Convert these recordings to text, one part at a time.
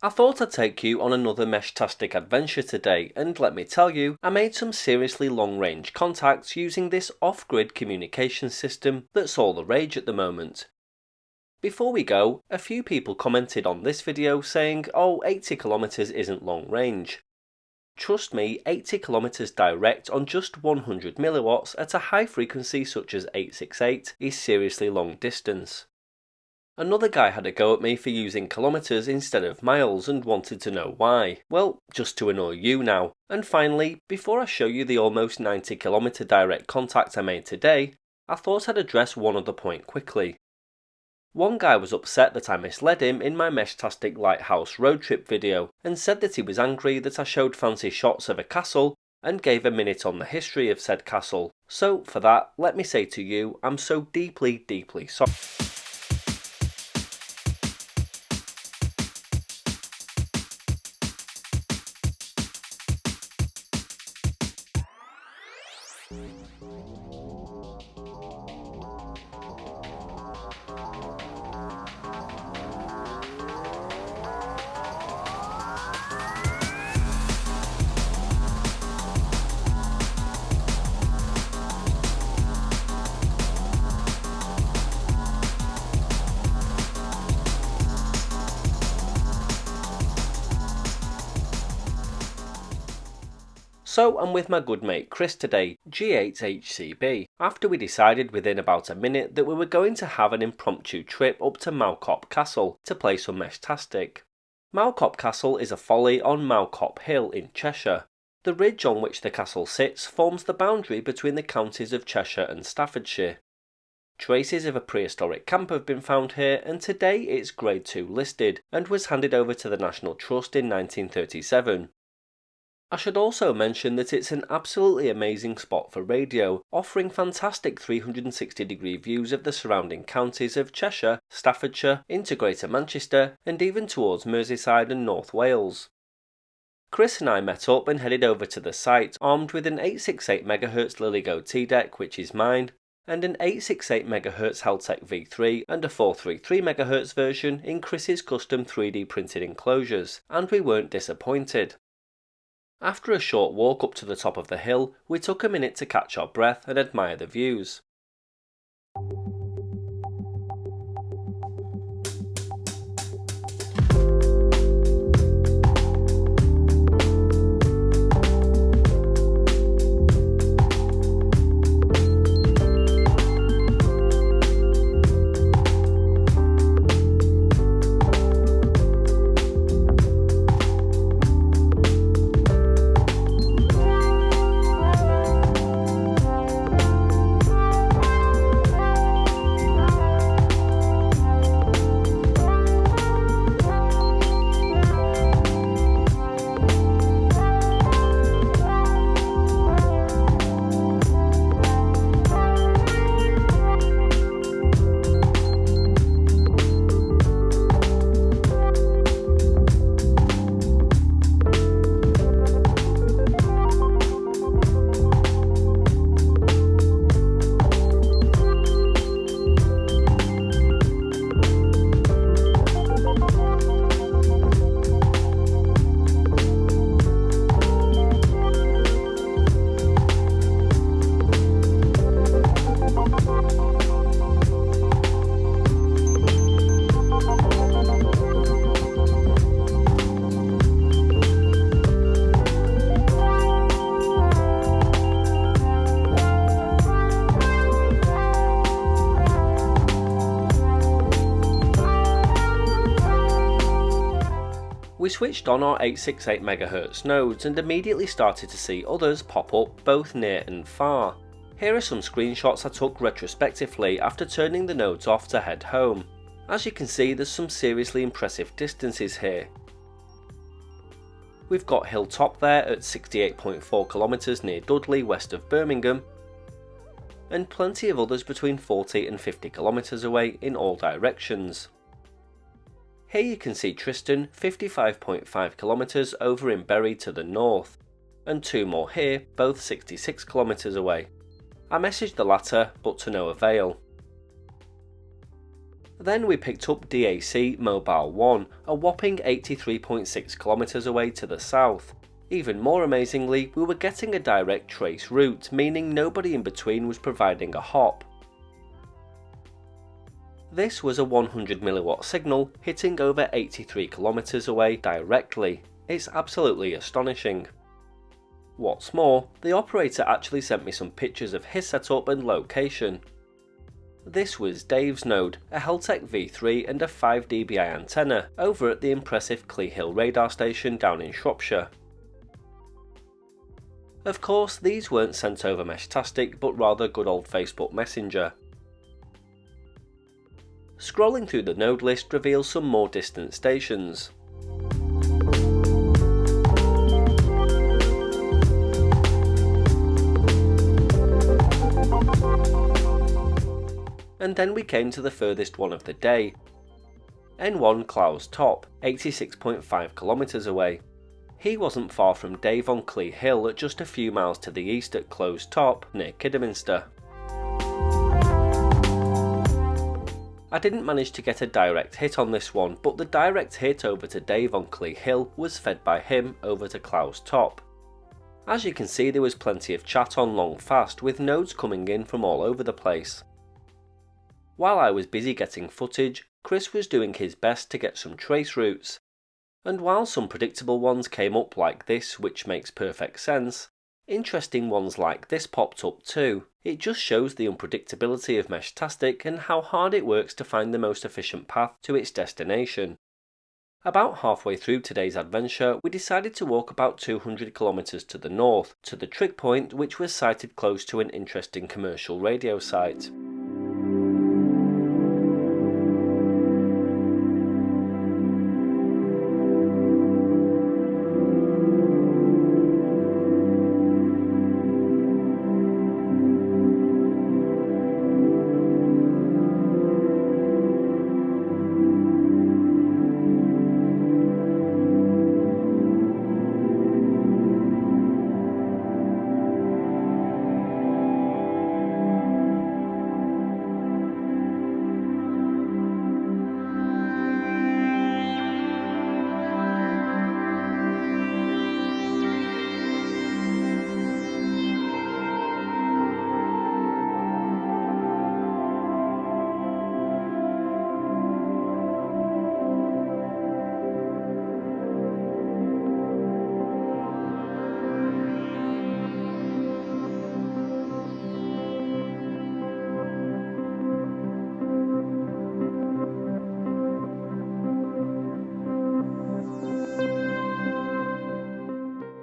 I thought I'd take you on another mesh-tastic adventure today, and let me tell you, I made some seriously long-range contacts using this off-grid communication system that's all the rage at the moment. Before we go, a few people commented on this video saying, oh, 80 kilometers isn't long range. Trust me, 80 kilometers direct on just 100 milliwatts at a high frequency such as 868 is seriously long distance. Another guy had a go at me for using kilometers instead of miles and wanted to know why. Well, just to annoy you now. And finally, before I show you the almost 90 kilometer direct contact I made today, I thought I'd address one other point quickly. One guy was upset that I misled him in my Mesh-tastic Lighthouse road trip video and said that he was angry that I showed fancy shots of a castle and gave a minute on the history of said castle. So for that, let me say to you, I'm so deeply sorry. So I'm with my good mate Chris today, G8HCB, after we decided within about a minute that we were going to have an impromptu trip up to Mow Cop Castle to play some Mesh-tastic. Mow Cop Castle is a folly on Mow Cop Hill in Cheshire. The ridge on which the castle sits forms the boundary between the counties of Cheshire and Staffordshire. Traces of a prehistoric camp have been found here, and today it's Grade 2 listed and was handed over to the National Trust in 1937. I should also mention that it's an absolutely amazing spot for radio, offering fantastic 360-degree views of the surrounding counties of Cheshire, Staffordshire, into Greater Manchester, and even towards Merseyside and North Wales. Chris and I met up and headed over to the site, armed with an 868 MHz LilyGo T-Deck, which is mine, and an 868 MHz Haltech V3 and a 433 MHz version in Chris's custom 3D printed enclosures, and we weren't disappointed. After a short walk up to the top of the hill, we took a minute to catch our breath and admire the views. We switched on our 868 MHz nodes and immediately started to see others pop up both near and far. Here are some screenshots I took retrospectively after turning the nodes off to head home. As you can see, there's some seriously impressive distances here. We've got Hilltop there at 68.4 km near Dudley west of Birmingham, and plenty of others between 40 and 50 km away in all directions. Here you can see Tristan 55.5 km over in Bury to the north, and two more here, both 66 km away. I messaged the latter, but to no avail. Then we picked up DAC Mobile 1, a whopping 83.6 kilometers away to the south. Even more amazingly, we were getting a direct trace route, meaning nobody in between was providing a hop. This was a 100 milliwatt signal hitting over 83 kilometers away directly. It's absolutely astonishing. What's more, the operator actually sent me some pictures of his setup and location. This was Dave's node, a Heltec V3 and a 5 dBi antenna over at the impressive Clee Hill radar station down in Shropshire. Of course, these weren't sent over Meshtastic but rather good old Facebook Messenger. Scrolling through the node list reveals some more distant stations. And then we came to the furthest one of the day, N1 Clowes Top, 86.5 kilometers away. He wasn't far from Dave on Clee Hill at just a few miles to the east at Clowes Top, near Kidderminster. I didn't manage to get a direct hit on this one, but the direct hit over to Dave on Clee Hill was fed by him over to Clowes Top. As you can see, there was plenty of chat on Long Fast, with nodes coming in from all over the place. While I was busy getting footage, Chris was doing his best to get some trace routes. And while some predictable ones came up like this, which makes perfect sense, interesting ones like this popped up too. It just shows the unpredictability of Meshtastic and how hard it works to find the most efficient path to its destination. About halfway through today's adventure, we decided to walk about 200 kilometers to the north, to the trig point, which was sited close to an interesting commercial radio site.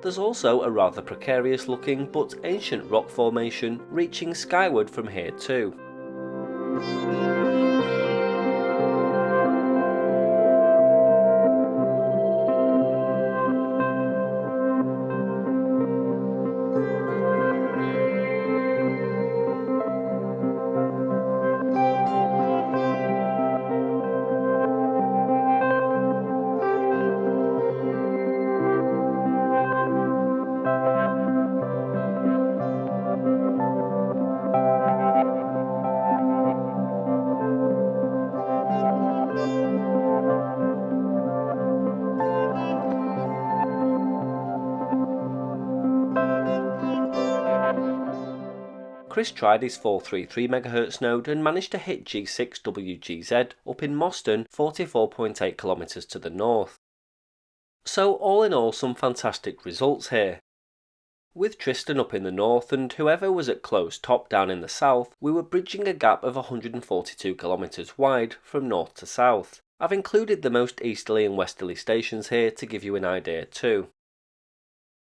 There's also a rather precarious looking but ancient rock formation reaching skyward from here too. Chris tried his 433 MHz node and managed to hit G6WGZ up in Moston, 44.8 kilometers to the north. So all in all, some fantastic results here. With Tristan up in the north and whoever was at Clowes Top down in the south, we were bridging a gap of 142 kilometers wide from north to south. I've included the most easterly and westerly stations here to give you an idea too.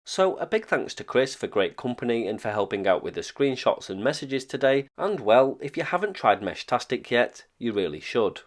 So a big thanks to Chris for great company and for helping out with the screenshots and messages today, and well, if you haven't tried Meshtastic yet, you really should.